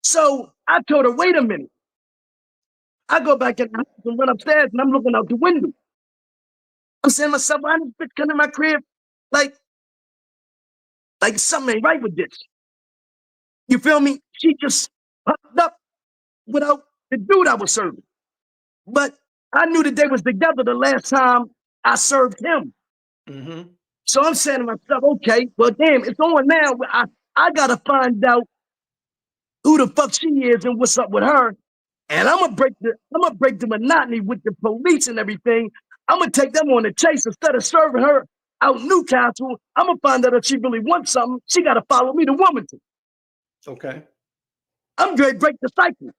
So I told her, wait a minute. I go back in the house and run upstairs and I'm looking out the window. I'm saying to myself, why this bitch come in my crib? Like, like something ain't right with this. You feel me? She just popped up without the dude I was serving. But I knew that they was together the last time I served him. Mm-hmm. So I'm saying to myself, okay, well, damn, it's on now. I gotta find out who the fuck she is and what's up with her. And I'm gonna break the monotony with the police and everything. I'm gonna take them on the chase instead of serving her out Newcastle. I'm gonna find out if she really wants something. She gotta follow me to Wilmington. Okay. I'm gonna break the cycle.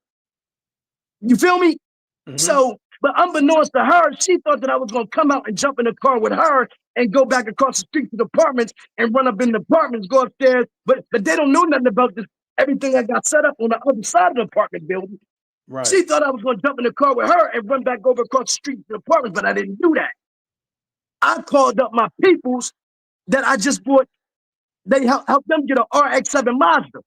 You feel me? Mm-hmm. So, but unbeknownst to her, she thought that I was gonna come out and jump in the car with her and go back across the street to the apartments and run up in the apartments, go upstairs. But they don't know nothing about this. Everything I got set up on the other side of the apartment building. Right. She thought I was gonna jump in the car with her and run back over across the street to the apartments, but I didn't do that. I called up my peoples that I just bought. They helped them get an RX-7 Mazda,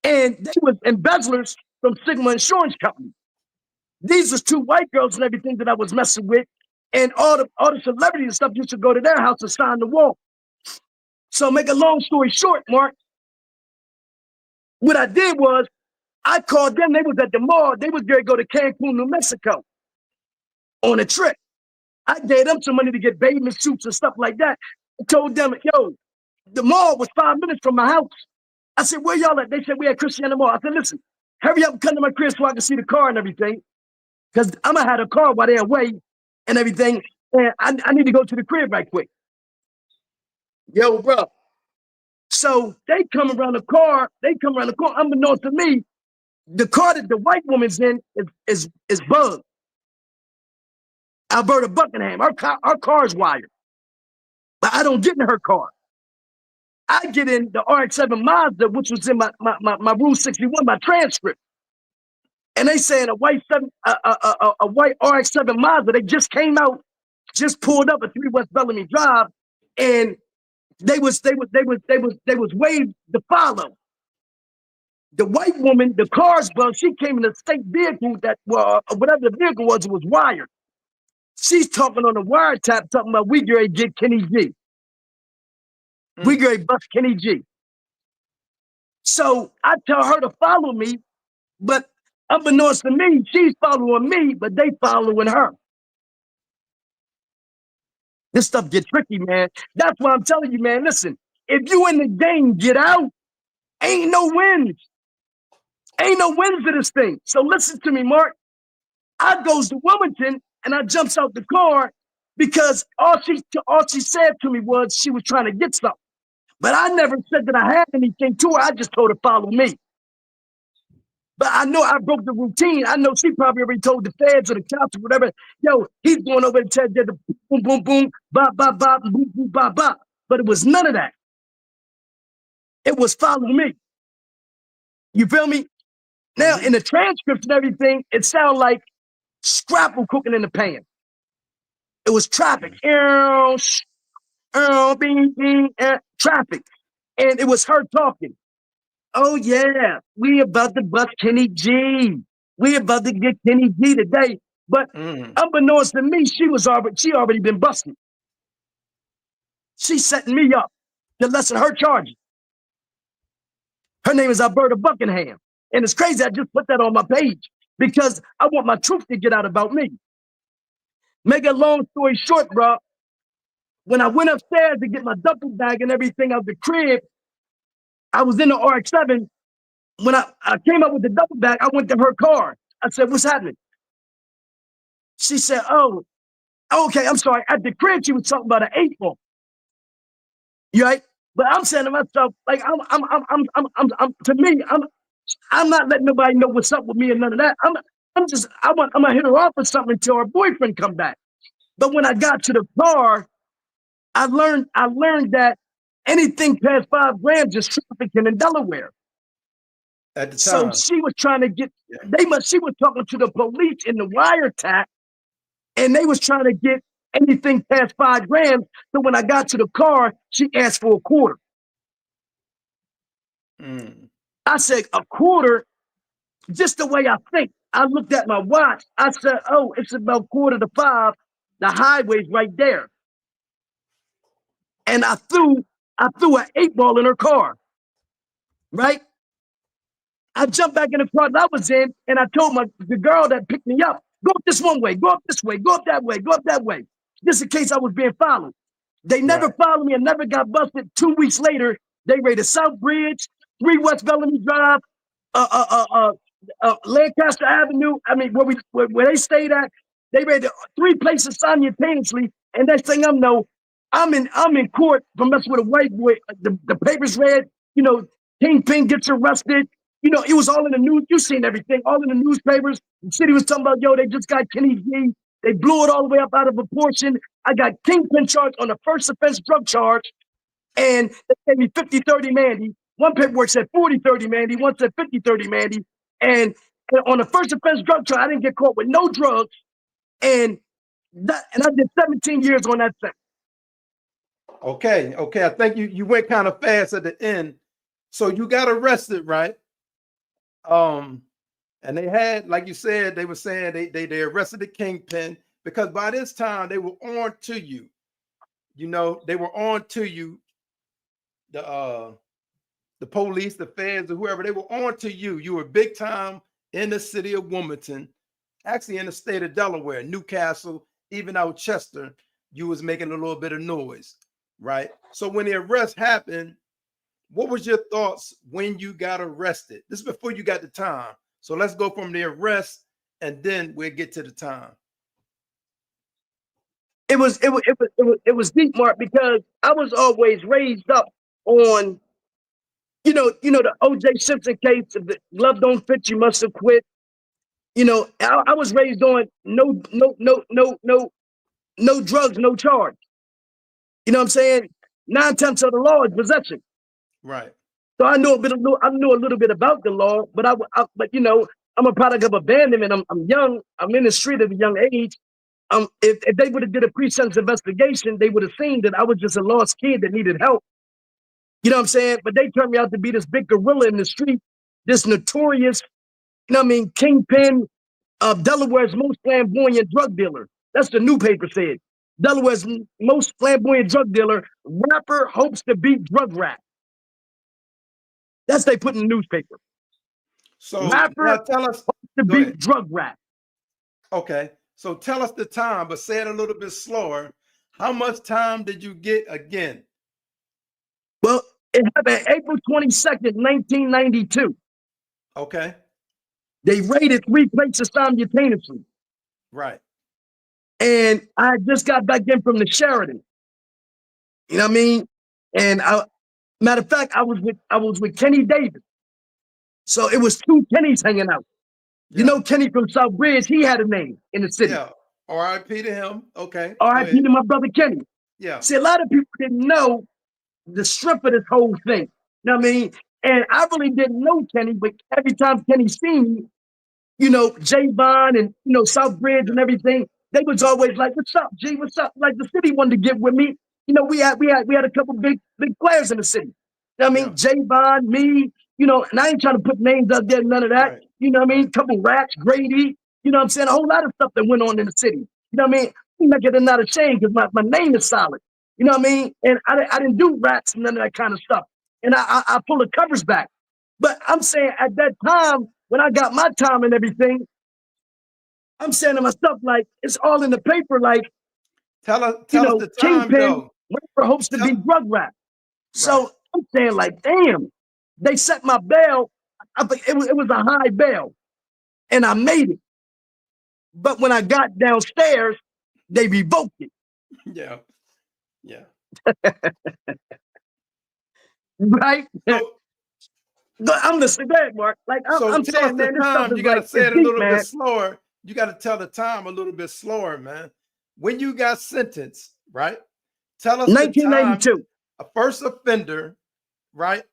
and they was embezzlers from Sigma Insurance Company. These was two white girls and everything that I was messing with. And all the celebrities and stuff used to go to their house and sign the wall. So make a long story short, Mark, what I did was I called them. They was at the mall. They was going to go to Cancun, New Mexico on a trip. I gave them some money to get bathing suits and stuff like that. I told them, yo, the mall was 5 minutes from my house. I said, where y'all at? They said, we at Christiana Mall. I said, listen, hurry up and come to my crib so I can see the car and everything. Because I'm going to have a car while they're away and everything. And I need to go to the crib right quick. Yo, bro. So they come around the car. Unbeknownst to me, the car that the white woman's in is Bug, Alberta Buckingham. Our car's wired. But I don't get in her car. I get in the RX-7 Mazda, which was in my Rule 61, my transcript. And they saying a white RX-7 Mazda. They just came out, just pulled up at 3 West Bellamy Drive, and they was waved to follow. The white woman, the car's bug, she came in a state vehicle that, well, whatever the vehicle was, it was wired. She's talking on the wiretap, talking about we gonna get Kenny G. We gonna bust Kenny G. So I tell her to follow me, but unbeknownst to me, she's following me, but they following her. This stuff get tricky, man. That's why I'm telling you, man, listen, if you in the game, get out. Ain't no wins. Ain't no wins to this thing. So listen to me, Mark. I goes to Wilmington and I jumps out the car because all she said to me was she was trying to get something. But I never said that I had anything to her. I just told her follow me. But I know I broke the routine. I know she probably already told the feds or the cops or whatever, yo, he's going over and tell the boom, boom, boom, bop, bop, bop, boom, boom, bop, bop. But it was none of that. It was follow me. You feel me? Now, in the transcripts and everything, it sounded like scrapple cooking in the pan. It was traffic. Bing, bing, traffic. And it was her talking. Oh, yeah, we about to bust Kenny G. We about to get Kenny G today. But unbeknownst to me, she already been busted. She's setting me up to lessen her charges. Her name is Alberta Buckingham. And it's crazy, I just put that on my page because I want my truth to get out about me. Make a long story short, bro, when I went upstairs to get my duffel bag and everything out the crib, I was in the RX-7. When I came up with the duffel bag, I went to her car. I said, what's happening? She said, oh, okay, I'm sorry. At the crib, she was talking about an 8-ball. You right? But I'm saying to myself, like, to me, I'm not letting nobody know what's up with me and none of that. I'm gonna hit her off or something until her boyfriend come back. But when I got to the car, I learned that anything past 5 grams is trafficking in Delaware. At the So time. she was trying to get, she was talking to the police in the wiretap, and they was trying to get anything past 5 grams. So when I got to the car, she asked for a quarter. I said, a quarter, just the way I think. I looked at my watch. I said, oh, it's about 4:45. The highway's right there. And I threw an 8-ball in her car, right? I jumped back in the car that I was in, and I told the girl that picked me up, go up this one way, go up this way, go up that way, go up that way, just in case I was being followed. They never followed me and never got busted. 2 weeks later, they raided South Bridge, 3 West Bellamy Drive, Lancaster Avenue. I mean, where they stayed at, they raided 3 places simultaneously. And next thing I know, I'm in court for messing with a white boy. The papers read, Kingpin gets arrested. It was all in the news. You've seen everything, all in the newspapers. The city was talking about, yo, they just got Kenny G. They blew it all the way up out of proportion. I got Kingpin charged on a first offense drug charge, and they gave me 50-30 Mandy. One paperwork said 40-30 Mandy, one said 50-30 Mandy. And on the first offense drug charge, I didn't get caught with no drugs, and I did 17 years on that thing. Okay. I think you went kind of fast at the end. So you got arrested, right? And they had, like you said, they were saying they arrested the Kingpin because by this time they were on to you. They were on to you. The police, the feds, or whoever, they were on to you. You were big time in the city of Wilmington, actually in the state of Delaware, Newcastle, even out Chester. You was making a little bit of noise, right? So when the arrest happened, what was your thoughts when you got arrested? This is before you got the time. So let's go from the arrest and then we'll get to the time. It was deep, Mark, because I was always raised up on, the O.J. Simpson case. If the glove don't fit, you must have quit. I was raised on no drugs, no charge. You know what I'm saying? 9 tenths of the law is possession. Right. So I knew a little bit about the law, but I'm a product of abandonment. I'm young. I'm in the street at a young age. If they would have did a pre-sentence investigation, they would have seen that I was just a lost kid that needed help. You know what I'm saying? But they turned me out to be this big gorilla in the street, this notorious, kingpin of Delaware's most flamboyant drug dealer. That's the new paper said. Delaware's most flamboyant drug dealer, rapper hopes to beat drug rap. That's they put in the newspaper. So rapper tell us hopes to beat drug rap. Okay. So tell us the time, but say it a little bit slower. How much time did you get again? Well, it happened April 22nd, 1992. Okay. They raided 3 places simultaneously. Right. And I just got back in from the Sheridan. You know what I mean? And matter of fact, I was with Kenny Davis. So it was 2 Kennys hanging out. Yeah. Kenny from South Bridge, he had a name in the city. Yeah. R.I.P. to him. Okay. R.I.P. to my brother Kenny. Yeah. See, a lot of people didn't know the strength of this whole thing. You know what I mean? And I really didn't know Kenny, but every time Kenny seen me, J-Von and, South Bridge and everything, they was always like, what's up, G? What's up? Like the city wanted to get with me. We had a couple big players in the city. You know what I mean? Yeah. J-Von, me, and I ain't trying to put names out there, none of that. Right. You know what I mean? Couple rats, Grady, you know what I'm saying? A whole lot of stuff that went on in the city. You know what I mean? I'm not ashamed because my name is solid. You know what I mean? And I didn't do rats and none of that kind of stuff. And I pull the covers back. But I'm saying at that time, when I got my time and everything, I'm saying to myself, like, it's all in the paper, like, tell us the time, Kingpin, rapper hopes to be drug rap. Right. So I'm saying, like, damn, they set my bail. I think it was a high bail, and I made it. But when I got downstairs, they revoked it. Yeah. Right? So, I'm listening back, Mark. Like, I'm saying, man, this stuff is you got to like, say it a little bit slower. You got to tell the time a little bit slower, man. When you got sentenced, right? Tell us 1992. The time, a first offender, right?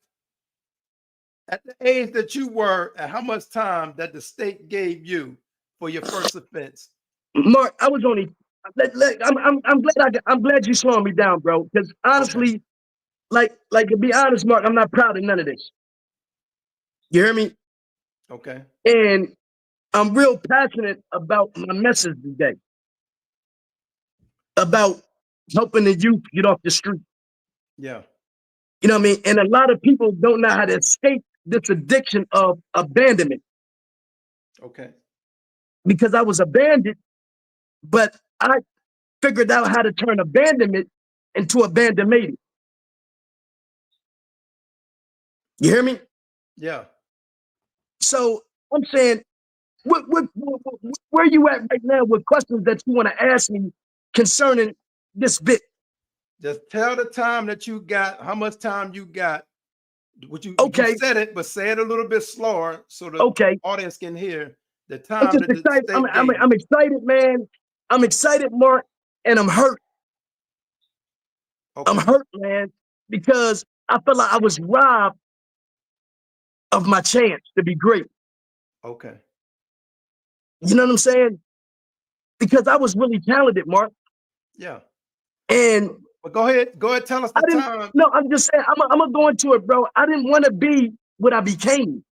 At the age that you were, and how much time that the state gave you for your first offense? Mark, I was only. I'm glad you slowing me down, bro. Because honestly, like to be honest, Mark, I'm not proud of none of this. You hear me? Okay. And I'm real passionate about my message today, about helping the youth get off the street. Yeah. You know what I mean? And a lot of people don't know how to escape this addiction of abandonment, Okay. because I was abandoned, but I figured out how to turn abandonment into abandonmated. You hear me? Yeah. So I'm saying, where you at right now with questions that you want to ask me concerning this bit? Just tell the time that you got, how much time you got. What you Okay, said it, but say it a little bit slower so the okay. audience can hear the I'm time just that the excited. state gave you. I'm excited, man. I'm excited, Mark, and I'm hurt. I'm Okay. hurt, man, because I feel like I was robbed of my chance to be great. Okay. You know what I'm saying? Because I was really talented, Mark. Yeah. And But go ahead. Go ahead. Tell us I the didn't, time. no, I'm just saying, I'm going to go into it, bro. I didn't want to be what I became.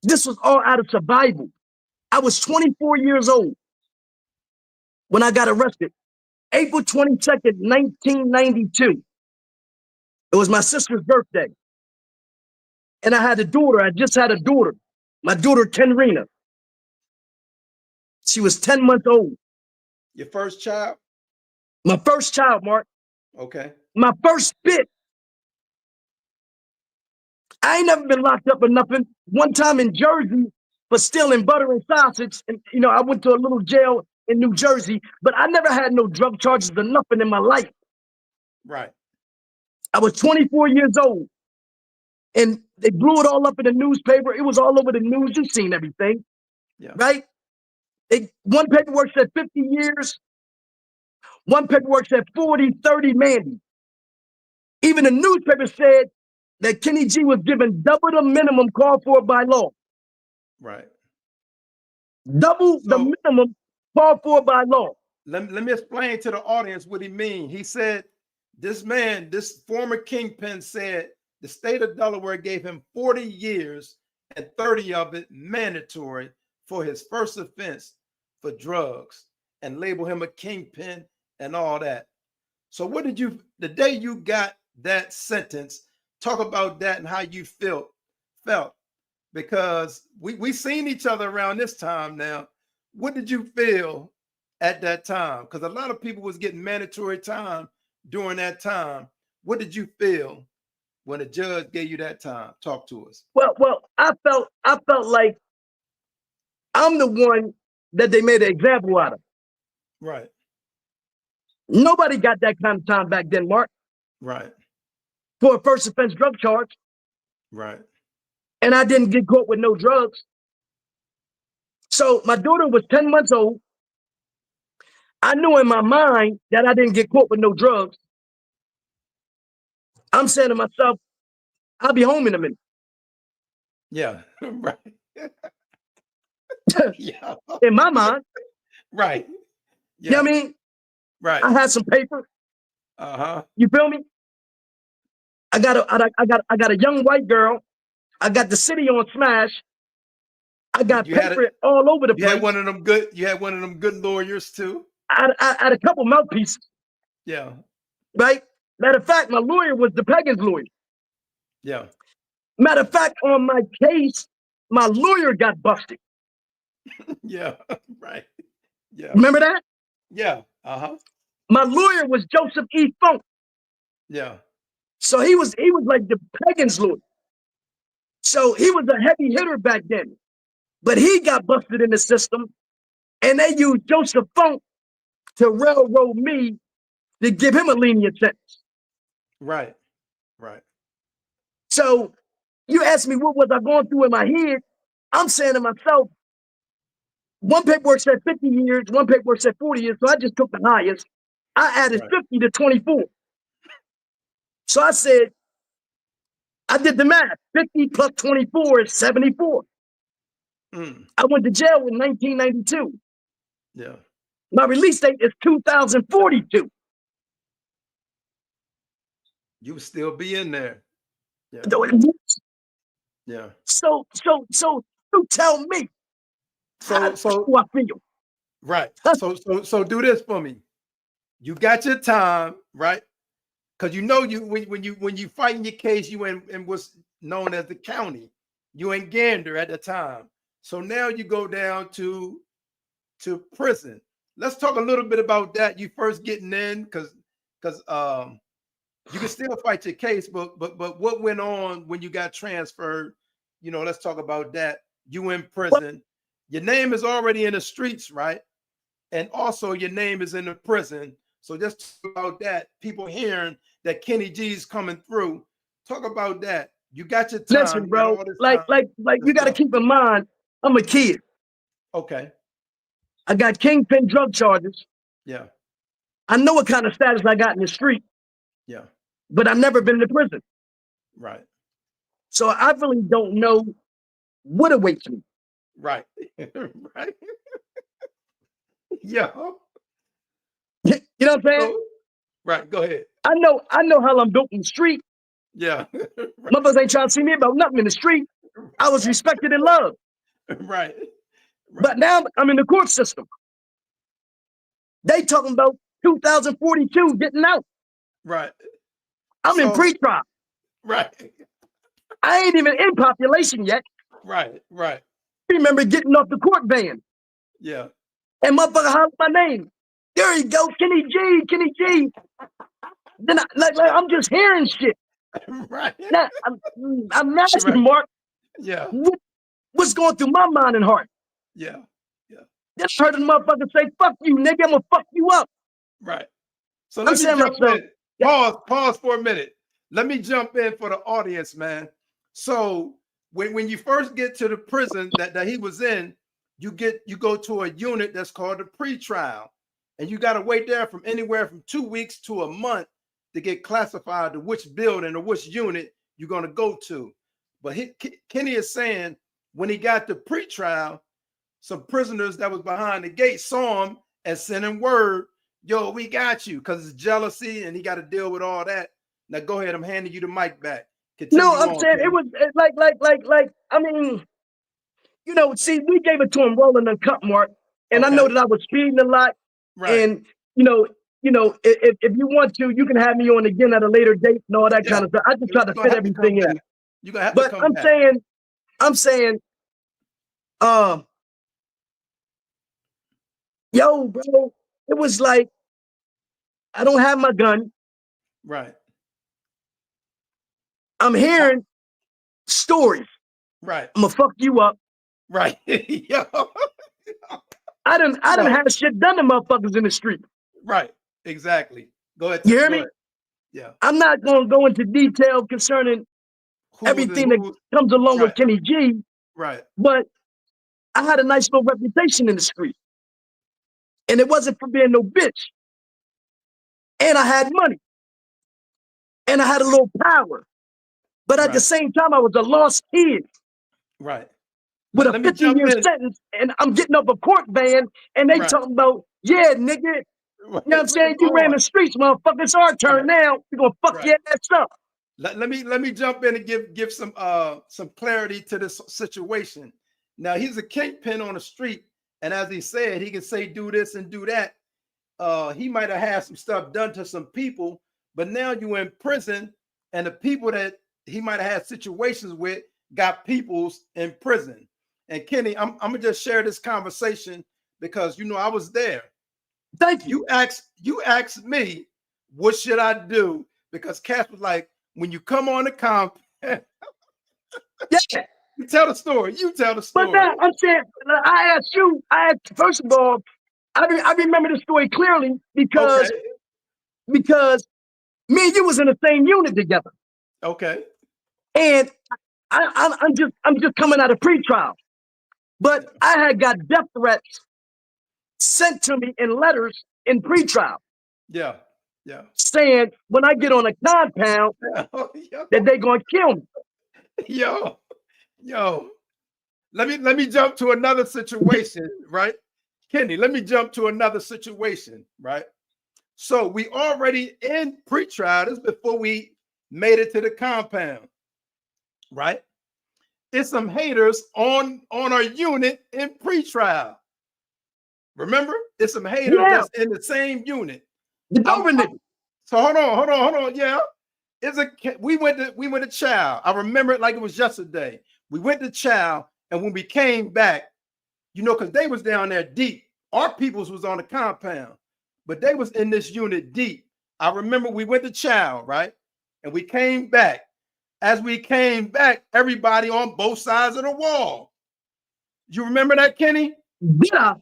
This was all out of survival. I was 24 years old when I got arrested. April 22nd, 1992. It was my sister's birthday. And I had a daughter. I just had a daughter. My daughter, Kenrina. She was 10 months old. Your first child? My first child, Mark. Okay. My first bit. I ain't never been locked up or nothing. One time in Jersey for stealing butter and sausage. And, you know, I went to a little jail in New Jersey, but I never had no drug charges or nothing in my life. Right. I was 24 years old. And they blew it all up in the newspaper. It was all over the news. You've seen everything, Yeah. right? One paperwork said 50 years. One paperwork said 40, 30, Mandy. Even the newspaper said that Kenny G was given double the minimum called for by law. Right. Double the So minimum called for by law. let me explain to the audience what he mean. He said this man, this former kingpin, said the state of Delaware gave him 40 years and 30 of it mandatory for his first offense for drugs, and label him a kingpin and all that. So what did you, the day you got that sentence, talk about that and how you felt, because we seen each other around this time now. What did you feel at that time? Because a lot of people was getting mandatory time during that time. What did you feel when the judge gave you that time? Talk to us. Well, I felt like I'm the one that they made an example out of. Right. Nobody got that kind of time back then, Mark, Right. for a first offense drug charge. Right. And I didn't get caught with no drugs. So my daughter was 10 months old. I knew in my mind that I didn't get caught with no drugs. I'm saying to myself, I'll be home in a minute. Yeah. Right. Yeah. In my mind. Right. Yeah. You know what I mean? Right. I had some paper. Uh-huh. You feel me? I got a young white girl. I got the city on smash. I got paper all over the place. You had one of them good, you had one of them good lawyers too. I had a couple mouthpieces. Yeah. Right? Matter of fact, my lawyer was the Peggins lawyer. Yeah. Matter of fact, on my case, my lawyer got busted. Yeah. Right. Yeah. Remember that? Yeah. Uh-huh. My lawyer was Joseph E. Funk. Yeah. So he was like the Peggins lawyer. So he was a heavy hitter back then. But he got busted in the system, and they used Joseph Funk to railroad me to give him a lenient sentence. Right. Right. So you asked me what was I going through in my head. I'm saying to myself, one paperwork said 50 years, one paperwork said 40 years, so I just took the highest. I added 50 to 24. So I said, I did the math. 50 plus 24 is 74. I went to jail in 1992. Yeah. My release date is 2042. You still be in there. Yeah. Yeah. So you tell me how So do I feel? right. So do this for me. You got your time, right? Because you know you when you fighting your case, you in what's known as the county. You in Gander at the time. So now you go down to prison. Let's talk a little bit about that. You first getting in, because you can still fight your case, but what went on when you got transferred? You know, let's talk about that. You in What? prison. Your name is already in the streets, right? And also your name is in the prison. So just talk about that. People hearing that Kenny G's coming through. Talk about that. You got your time. Listen, You got bro. all this Like time. like like you Let's got to go. keep in mind, I'm a kid. Okay. I got kingpin drug charges. Yeah. I know what kind of status I got in the street, Yeah. but I've never been to prison. Right. So I really don't know what awaits me. Right. Right. Yeah. You know what I'm saying? So, right. Go ahead. I know how I'm built in the street. Yeah. Motherfuckers ain't trying to see me about nothing in the street. I was respected and loved. Right. But Right. now I'm in the court system. They talking about 2042 getting out. Right. I'm in So, pretrial. right. I ain't even in population yet. Right. Right. I remember getting off the court van Yeah. and motherfucker hollered my name. There you go, Kenny G, Kenny G. Then I'm just hearing shit. Right. Now I'm asking Right. Mark, Yeah. what's going through my mind and heart? Yeah. Yeah. Just heard the motherfucker say, "Fuck you, nigga, I'm gonna fuck you up." Right. So I'm let me saying jump myself, in. Pause for a minute. Let me jump in for the audience, man. So when you first get to the prison that he was in, you go to a unit that's called a pretrial, and you got to wait there from anywhere from 2 weeks to a month to get classified to which building or which unit you're going to go to. But Kenny is saying when he got to pretrial, some prisoners that was behind the gate saw him and sent him word, yo, we got you, because it's jealousy and he got to deal with all that. Now go ahead, I'm handing you the mic back. no, Continue I'm on, saying it Kenny. was I mean, see, we gave it to him rolling the cup, Mark, and I know Okay. that I was speeding a lot, Right. and if you want to, you can have me on again at a later date and all that Yeah. kind of stuff. I just try You're to gonna fit have to come everything back. in. You're gonna have to But come back. I'm saying, uh, yo, bro, it was like I don't have my gun. Right. I'm hearing stories. Right. I'm gonna fuck you up. Right. Yo. I didn't Yo. have shit done to motherfuckers in the street. Right. Exactly. Go ahead. You hear Go me? ahead. Yeah. I'm not gonna go into detail concerning Who's and everything that who's comes along with right. Kenny G, Right. but I had a nice little reputation in the street. And it wasn't for being no bitch. And I had money. And I had a little power. But at the Right. same time, I was a lost kid Right. with a Let me jump 50-year in. sentence. And I'm getting up a court van and they Right. talking about, yeah, nigga, you know what I'm saying? You ran the streets, motherfucker. It's our turn Right. now. We're gonna fuck Right. your ass up. Let me jump in and give some clarity to this situation. Now he's a kingpin on the street, and as he said, he can say do this and do that. He might have had some stuff done to some people, but now you're in prison, and the people that he might have had situations with got peoples in prison. And Kenny, I'm gonna just share this conversation because I was there. Thank you. You asked me what should I do, because Cass was like, when you come on the comp, Yeah. you tell the story. You tell the But story. now I'm saying, first of all, I remember the story clearly because Okay. me and you was in the same unit together. Okay. And I'm just coming out of pretrial. But Yeah. I had got death threats sent to me in letters in pretrial Yeah. Yeah. saying when I get on a compound that they gonna kill me. Yo. Yo. Let me jump to another situation, right? Kenny, let me jump to another situation, right? So we already in pretrial. This is before we made it to the compound, right? it's some haters on our unit in pretrial. Remember, it's some haters Yeah. that's in the same unit. The government. So hold on. Yeah, we went to Chow. I remember it like it was yesterday. We went to Chow, and when we came back, you know, because they was down there deep. Our peoples was on the compound, but they was in this unit deep. I remember we went to Chow, right? And we came back. As we came back, everybody on both sides of the wall. You remember that, Kenny? Yeah.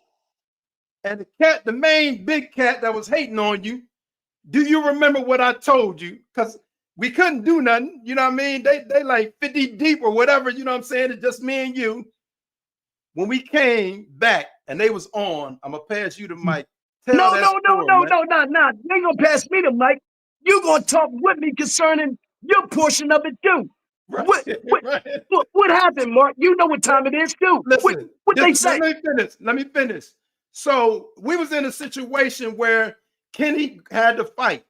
And the cat, the main big cat that was hating on you, do you remember what I told you? Because we couldn't do nothing. You know what I mean? They like 50 deep or whatever. You know what I'm saying? It's just me and you. When we came back and they was on, I'm gonna pass you the mic. No. You ain't gonna pass me the mic. You gonna talk with me concerning your portion of it too. Right. What happened, Mark? You know what time it is too. Listen, what they say? Let me finish. So we was in a situation where Kenny had to fight.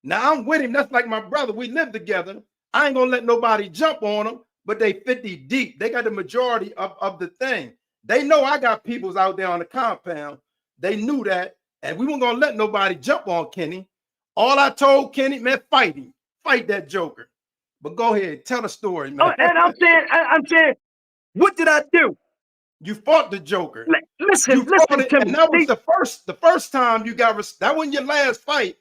Now I'm with him. That's like my brother. We live together. I ain't gonna let nobody jump on him, but they 50 deep. They got the majority of the thing. They know I got peoples out there on the compound. They knew that, and we weren't gonna let nobody jump on Kenny. All I told Kenny, man, fight him. Fight that joker. But go ahead, tell the story, man. Oh, and I'm saying, what did I do? You fought the joker. Listen to me. And that was the first time you got that wasn't your last fight,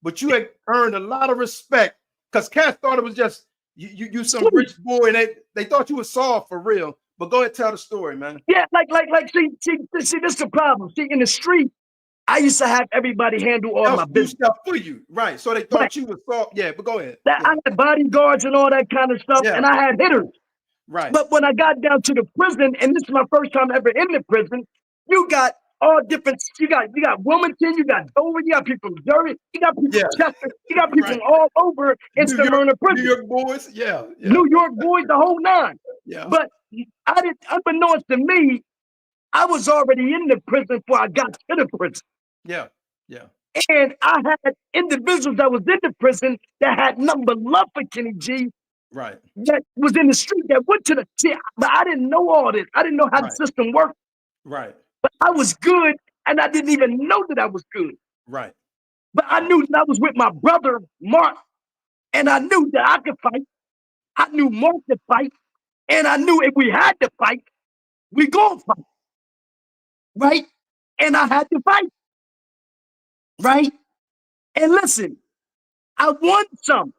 but you had earned a lot of respect because cats thought it was just you some rich boy, and they thought you was soft for real. But go ahead, tell the story, man. Yeah, see, this is the problem. See, in the street, I used to have everybody handle all my business stuff for you, right? So they thought you was soft. Yeah, but go ahead. I had bodyguards and all that kind of stuff, and I had hitters. Right. But when I got down to the prison, and this is my first time ever in the prison, you got all different. You got Wilmington, you got Dover, you got people from Derry, you got people from Chester, you got people from all over in Smyrna prison. New York boys, yeah. New York boys, the whole nine. Yeah. But I didn't. Unbeknownst to me, I was already in the prison before I got to the prison. Yeah. And I had individuals that was in the prison that had nothing but love for Kenny G. Right. That was in the street that went to the but I didn't know all this. I didn't know how the system worked. Right. But I was good, and I didn't even know that I was good. Right. But I knew that I was with my brother, Mark, and I knew that I could fight. I knew Mark could fight, and I knew if we had to fight, we gonna fight. Right? And I had to fight. Right? And listen, I won some.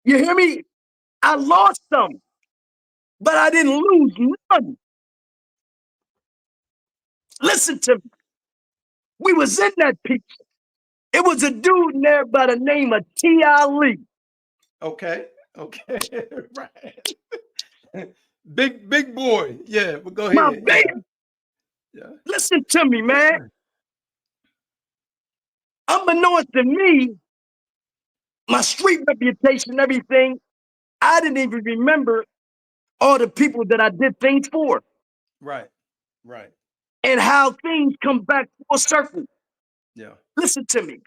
You hear me? I lost some, but I didn't lose none. Listen to me. We was in that piece. It was a dude in there by the name of T.I. Lee. Okay. Right. Big boy. Yeah, but go ahead. My baby. Yeah. Listen to me, man. Unbeknownst to me, my street reputation, everything, I didn't even remember all the people that I did things for. Right. And how things come back full circle. Yeah. Listen to me.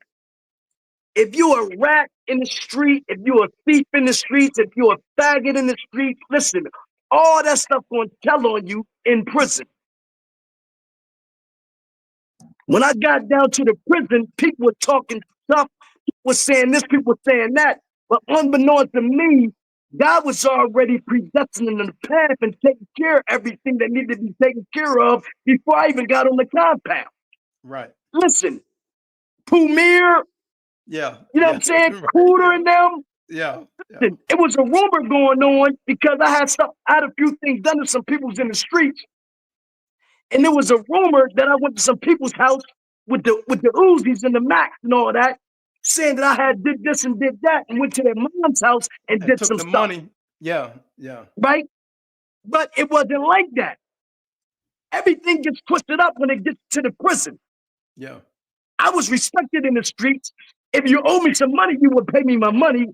If you're a rat in the street, if you're a thief in the streets, if you're a faggot in the streets, listen, all that stuff going to tell on you in prison. When I got down to the prison, people were talking stuff, people were saying this, people were saying that. But unbeknownst to me, God was already predestined in the path and taking care of everything that needed to be taken care of before I even got on the compound. Right. Listen, Pumir, yeah, you know what I'm saying? Right. Cooter and them. Yeah. Listen, it was a rumor going on because I had a few things done to some people's in the streets. And there was a rumor that I went to some people's house with the Uzis and the Macs and all that, saying that I had did this and did that, and went to their mom's house and did took some the stuff. Money. Yeah. Right? But it wasn't like that. Everything gets twisted up when it gets to the prison. Yeah. I was respected in the streets. If you owe me some money, you would pay me my money.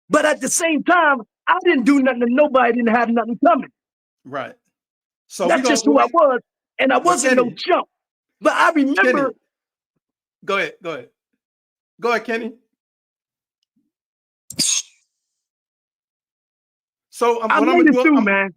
But at the same time, I didn't do nothing to nobody, didn't have nothing coming. Right. So that's just who I was. And I wasn't no chump. But I remember. Kenny. Go ahead, Kenny. So I made it through, man.